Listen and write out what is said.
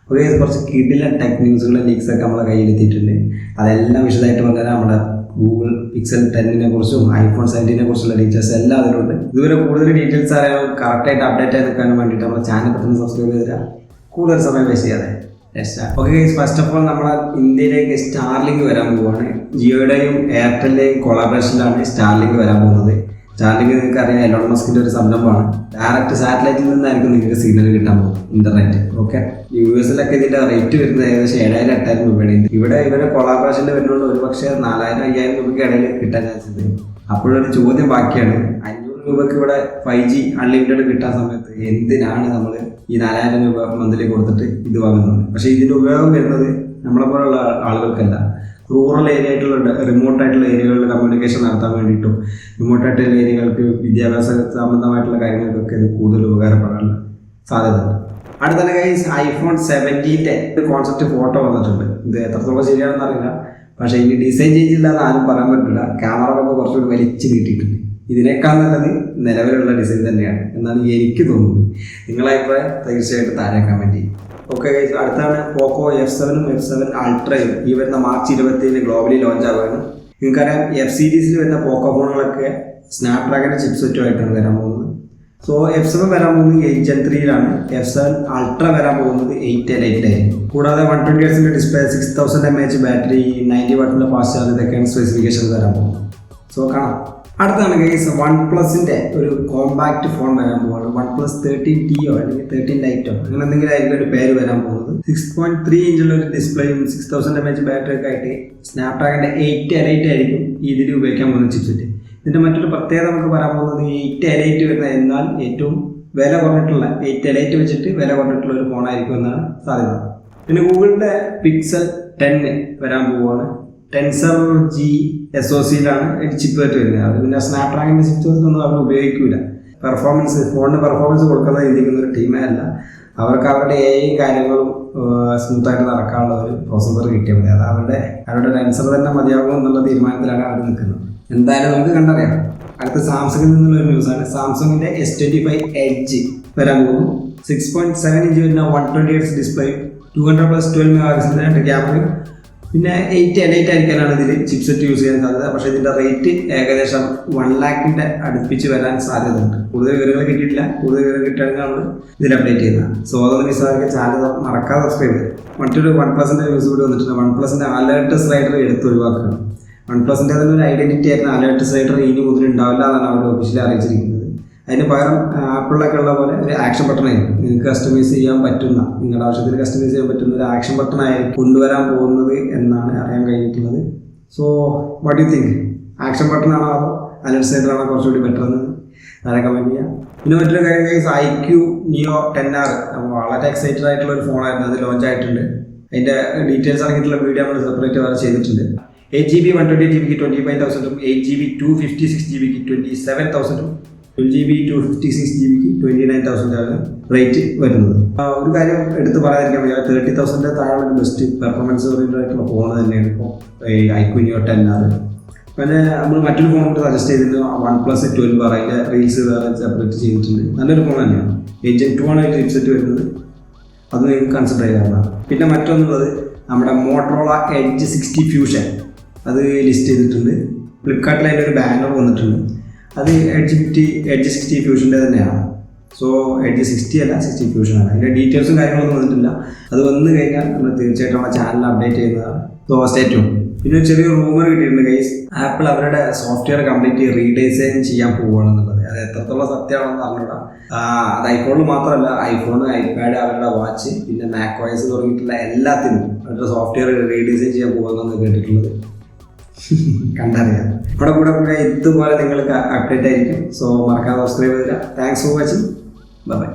Okay, കുറച്ച് കിടിലൻ tech ന്യൂസുകളും ലീക്സൊക്കെ നമ്മളെ കയ്യിലെത്തിയിട്ടുണ്ട്. അതെല്ലാം വിശദമായിട്ട് പറഞ്ഞാൽ നമ്മുടെ ഗൂഗിൾ പിക്സൽ 10 കുറിച്ചും ഐഫോൺ 17 കുറിച്ചുള്ള ഡീറ്റെയിൽസ് എല്ലാം അതിലുണ്ട്. ഇതുവരെ കൂടുതൽ ഡീറ്റെയിൽസ് അറിയാൻ കറക്റ്റായിട്ട് അപ്ഡേറ്റ് ആയി നിൽക്കാൻ വേണ്ടിയിട്ട് നമ്മുടെ ചാനൽ പെട്ടെന്ന് സബ്സ്ക്രൈബ് ചെയ്തിട്ട് കൂടുതൽ സമയം വേസ്റ്റ് ചെയ്യാതെ. ഓക്കെ, ഫസ്റ്റ് ഓഫ് ഓൾ നമ്മുടെ ഇന്ത്യയിലേക്ക് സ്റ്റാർലിങ്ക് വരാൻ പോവുകയാണ്. ജിയോയുടെയും എയർടെലിൻ്റെയും കൊളാബറേഷനിലാണ് സ്റ്റാർലിങ്ക് വരാൻ പോകുന്നത്. സ്റ്റാർലിങ്ക് നിങ്ങൾക്ക് അറിയാം, എലോൺ മസ്കിൻ്റെ ഒരു സംരംഭമാണ്. ഡയറക്റ്റ് സാറ്റലൈറ്റിൽ നിന്നായിരിക്കും നിങ്ങൾക്ക് സിഗ്നൽ കിട്ടാൻ പോകും, ഇന്റർനെറ്റ്. ഓക്കെ, US-ലൊക്കെ ഇതിൻ്റെ റേറ്റ് വരുന്നത് ഏകദേശം 7,000-8,000 രൂപയാണ്. ഇവിടെ ഇവരെ കൊളാബറേഷനിൽ വരുന്നതുകൊണ്ട് ഒരു പക്ഷേ 4,000-5,000 രൂപയ്ക്ക് ഇടയിൽ കിട്ടാൻ ചാൻസ് ഉണ്ട്. അപ്പോഴൊരു ചോദ്യം ബാക്കിയാണ്, 500 രൂപയ്ക്ക് ഇവിടെ 5G അൺലിമിറ്റഡ് കിട്ടാൻ സമയത്ത് എന്തിനാണ് നമ്മൾ ഈ 4,000 രൂപ മന്ത്ലി കൊടുത്തിട്ട് ഇത് വാങ്ങുന്നത്? പക്ഷേ ഇതിൻ്റെ ഉപയോഗം വരുന്നത് നമ്മളെ പോലുള്ള ആളുകൾക്കല്ല. റൂറൽ ഏരിയ ആയിട്ടുള്ള റിമോട്ടായിട്ടുള്ള ഏരിയകളിൽ കമ്മ്യൂണിക്കേഷൻ നടത്താൻ വേണ്ടിയിട്ടും റിമോട്ടായിട്ടുള്ള ഏരിയകൾക്ക് വിദ്യാഭ്യാസ സംബന്ധമായിട്ടുള്ള കാര്യങ്ങൾക്കൊക്കെ ഇത് കൂടുതൽ ഉപകാരപ്പെടാനുള്ള സാധ്യതയുണ്ട്. അടുത്ത തന്നെ ഗൈസ്, ഐഫോൺ 17 ഒരു കോൺസെപ്റ്റ് ഫോട്ടോ വന്നിട്ടുണ്ട്. ഇത് എത്രത്തോളം ശരിയാണെന്ന് അറിയില്ല, പക്ഷേ ഇനി ഡിസൈൻ ചെയ്തില്ലാന്ന് ആരും പറയാൻ പറ്റില്ല. ക്യാമറ ഒക്കെ കുറച്ചുകൂടി വലിച്ചു നീട്ടിയിട്ടുണ്ട്. ഇതിനേക്കാൾ നല്ലത് നിലവിലുള്ള ഡിസൈൻ തന്നെയാണ് എന്നാണ് എനിക്ക് തോന്നുന്നത്. നിങ്ങളെ അഭിപ്രായം തീർച്ചയായിട്ടും താഴെ കമൻറ്റ് ചെയ്യും. ഓക്കെ ഗൈസ്, അടുത്താണ് പോക്കോ F7 F7 അൾട്രയും ഈ വരുന്ന മാർച്ച് 27 ഗ്ലോബലി ലോഞ്ച് ആവുകയാണ്. നിങ്ങൾക്കറിയാം, F സീരീസിൽ വരുന്ന പോക്കോ ഫോണുകളൊക്കെ സ്നാപ്ഡ്രാഗൺ ചിപ്സെറ്റുമായിട്ടാണ് വരാൻ പോകുന്നത്. സോ F7 വരാൻ പോകുന്നത് 8 Gen 3-ലാണ്. F7 അൾട്ര വരാൻ പോകുന്നത് 8 Gen 8-ലായിരിക്കും. കൂടാതെ 120 Hz ഡിസ്പ്ലേ, 6000 mAh ബാറ്ററി, 90 വാട്ടിൻ്റെ ഫാസ്റ്റ് ചാർജ്, ഇതൊക്കെയാണ് സ്പെസിഫിക്കേഷൻ വരാൻ പോകുന്നത്. സോ കാണാം. അടുത്താണ് ഗൈസ്, OnePlus-ന്റെ ഒരു കോമ്പാക്ട് ഫോൺ വരാൻ പോവാണ്. OnePlus 13T അല്ലെങ്കിൽ 13 Lite അങ്ങനെ എന്തെങ്കിലും ആയിരിക്കും ഒരു പേര് വരാൻ പോകുന്നത്. 6.3 ഇഞ്ചുള്ള ഒരു ഡിസ്പ്ലേയും 6000 mAh ബാറ്ററി ഒക്കെ ആയിട്ട് സ്നാപ്ഡ്രാഗണിന്റെ 8 Elite ആയിരിക്കും ഇതിൽ ഉപയോഗിക്കാൻ പോകുന്ന ചിപ്സെറ്റ്. ഇതിന്റെ മറ്റൊരു പ്രത്യേകത നമുക്ക് പറയാൻ പോകുന്നത് 8 Elite വരുന്ന, എന്നാൽ ഏറ്റവും വില കുറഞ്ഞിട്ടുള്ള 8 Elite വെച്ചിട്ട് വില കുറഞ്ഞിട്ടുള്ള ഒരു ഫോണായിരിക്കും എന്നാണ് സാധ്യത. പിന്നെ ഗൂഗിളിന്റെ പിക്സൽ 10 വരാൻ പോവുകയാണ്. ടെൻസർ G SoC-ലാണ് ചിപ്പ് ആയിട്ട് വരുന്നത്. അവർ പിന്നെ സ്നാപ്ഡ്രാഗണിന്റെ ചിപ്സ് ഒന്നും അവർ ഉപയോഗിക്കില്ല. ഫോണിന് പെർഫോമൻസ് കൊടുക്കുന്ന ചിന്തിക്കുന്ന ഒരു ടീമേ അല്ല. അവർക്ക് അവരുടെ കാര്യങ്ങളും സ്മൂത്തായിട്ട് നടക്കാനുള്ള ഒരു പ്രോസസ്സർ കിട്ടിയാൽ മതി. അത് അവരുടെ ടെൻസർ തന്നെ മതിയാകും എന്നുള്ള തീരുമാനത്തിലാണ് അവർ നിൽക്കുന്നത്. എന്തായാലും നമുക്ക് കണ്ടറിയാം. അടുത്ത സാംസങ്ങിൽ നിന്നുള്ള ഒരു ന്യൂസാണ്. സാംസങ്ങിന്റെ S25 Edge വരാൻ പോകുന്നു. 6.7 ഇഞ്ച് വരുന്ന 120 Hz ഡിസ്പ്ലേ, 200+12 മെഗാപിക്സലിന്റെ ക്യാമറയും പിന്നെ 8 Elite ആയിരിക്കാനാണ് ഇതിൽ ചിപ്സെറ്റ് യൂസ് ചെയ്യാൻ സാധ്യത. പക്ഷേ ഇതിൻ്റെ റേറ്റ് ഏകദേശം 1 lakhന്റെ അടുപ്പിച്ച് വരാൻ സാധ്യതയുണ്ട്. കൂടുതൽ വിവരങ്ങൾ കിട്ടിയിട്ടില്ല. കൂടുതൽ വിവരം കിട്ടുകയാണെങ്കിൽ നമ്മൾ ഇതിൽ അപ്ഡേറ്റ് ചെയ്യുന്നത്. സോ അതൊന്ന് മിസ്സാക്കി ചാനൽ മറക്കാതെ സബ്സ്ക്രൈബ് ചെയ്ത്. മറ്റൊരു OnePlus-ന്റെ ന്യൂസ് കൂടി വന്നിട്ടുണ്ട്. OnePlus-ന്റെ അലേർട്ട് സ്ലൈഡർ എടുത്ത് ഒഴിവാക്കുകയാണ്. OnePlus-ന്റെ തന്നെ ഒരു ഐഡന്റിറ്റി ആയിരുന്ന അലേർട്ട് സ്ലൈഡർ ഇനി മുതൽ ഉണ്ടാവില്ല എന്നാണ് അവർ ഒഫീഷ്യലി അറിയിച്ചിരിക്കുന്നത്. അതിന് പകരം ആപ്പിളിലൊക്കെ ഉള്ള പോലെ ഒരു ആക്ഷൻ ബട്ടൺ ആയിരിക്കും. നിങ്ങൾക്ക് കസ്റ്റമൈസ് ചെയ്യാൻ പറ്റുന്ന, നിങ്ങളുടെ ആവശ്യത്തിന് കസ്റ്റമൈസ് ചെയ്യാൻ പറ്റുന്ന ഒരു ആക്ഷൻ ബട്ടൺ ആയിരിക്കും കൊണ്ടുവരാൻ പോകുന്നത് എന്നാണ് അറിയാൻ കഴിഞ്ഞിട്ടുള്ളത്. So what you think? Action button ആണോ അതോ അലർട്ട് സ്ലൈഡർ ആണോ കുറച്ചുകൂടി ബെറ്റർ എന്ന് താഴെ കമൻറ്റ് ചെയ്യാം. പിന്നെ മറ്റൊരു കാര്യം ഗൈസ്, IQ Neo 10R വളരെ എക്സൈറ്റഡ് ആയിട്ടുള്ള ഒരു ഫോണായിരുന്നു. അത് ലോഞ്ച് ആയിട്ടുണ്ട്. അതിൻ്റെ ഡീറ്റെയിൽസ് അടങ്ങിയിട്ടുള്ള വീഡിയോ നമ്മൾ സെപ്പറേറ്റ് വേറെ ചെയ്തിട്ടുണ്ട്. 8GB 128GB 25,000, 8GB 256GB 27,000, 12GB 256GB 29,000 rate വരുന്നത്. ഒരു കാര്യം എടുത്ത് പറയാതിരിക്കാൻ പറ്റില്ല, 30,000 താഴെ ബെസ്റ്റ് പെർഫോമൻസ് ഓറിയന്റഡ് ആയിട്ടുള്ള ഫോൺ തന്നെയാണ് ഇപ്പോൾ IQ Neo 10R. പിന്നെ നമ്മൾ മറ്റൊരു ഫോൺ സജസ്റ്റ് ചെയ്തിരുന്നു, OnePlus 12R. അതിൻ്റെ റീൽസ് വേറെ സെപ്പറേറ്റ് ചെയ്തിട്ടുണ്ട്. നല്ലൊരു ഫോൺ തന്നെയാണ്. 8 Gen 2 ആണ് അതിൻ്റെ ചിപ്സെറ്റ് വരുന്നത്. അത് നിങ്ങൾക്ക് കൺസിഡർ ചെയ്യാവുന്നതാണ്. പിന്നെ മറ്റൊന്നുള്ളത് നമ്മുടെ Motorola Edge 60 Fusion, അത് ലിസ്റ്റ് ചെയ്തിട്ടുണ്ട്. ഫ്ലിപ്കാർട്ടിൽ അതിൻ്റെ ഒരു ബാനർ വന്നിട്ടുണ്ട്. അത് Edge 60 Fusionൻ്റെ തന്നെയാണ്. സോ Edge 60 അല്ല, 60 Fusion ആണ്. അതിൻ്റെ ഡീറ്റെയിൽസും കാര്യങ്ങളൊന്നും വന്നിട്ടില്ല. അത് വന്നു കഴിഞ്ഞാൽ നമ്മൾ തീർച്ചയായിട്ടും നമ്മുടെ ചാനൽ അപ്ഡേറ്റ് ചെയ്യുന്നതാണ്. So stay tune. പിന്നെ ഒരു ചെറിയ റൂമർ കിട്ടിയിട്ടുണ്ട് ഗൈസ്, ആപ്പിൾ അവരുടെ സോഫ്റ്റ്വെയർ കംപ്ലീറ്റ് റീഡിസൈൻ ചെയ്യാൻ പോവുകയാണെന്നുള്ളത്. അത് എത്രത്തോളം സത്യമാണെന്ന് അറിഞ്ഞൂടാ. അത് ഐഫോണിൽ മാത്രമല്ല, ഐഫോൺ, ഐപാഡ്, അവരുടെ വാച്ച്, പിന്നെ macOS തുടങ്ങിയിട്ടുള്ള എല്ലാത്തിനും അവരുടെ സോഫ്റ്റ്വെയർ റീഡിസൈൻ ചെയ്യാൻ പോകുന്നതെന്ന് കേട്ടിട്ടുള്ളത്. കണ്ടറിയാം. ഇവിടെ കൂടെ ഇതുപോലെ നിങ്ങൾക്ക് അപ്ഡേറ്റ് ആയിരിക്കും. സോ മറക്കാതെ സബ്സ്ക്രൈബ് ചെയ്യുക. Thanks for watching. ബൈ.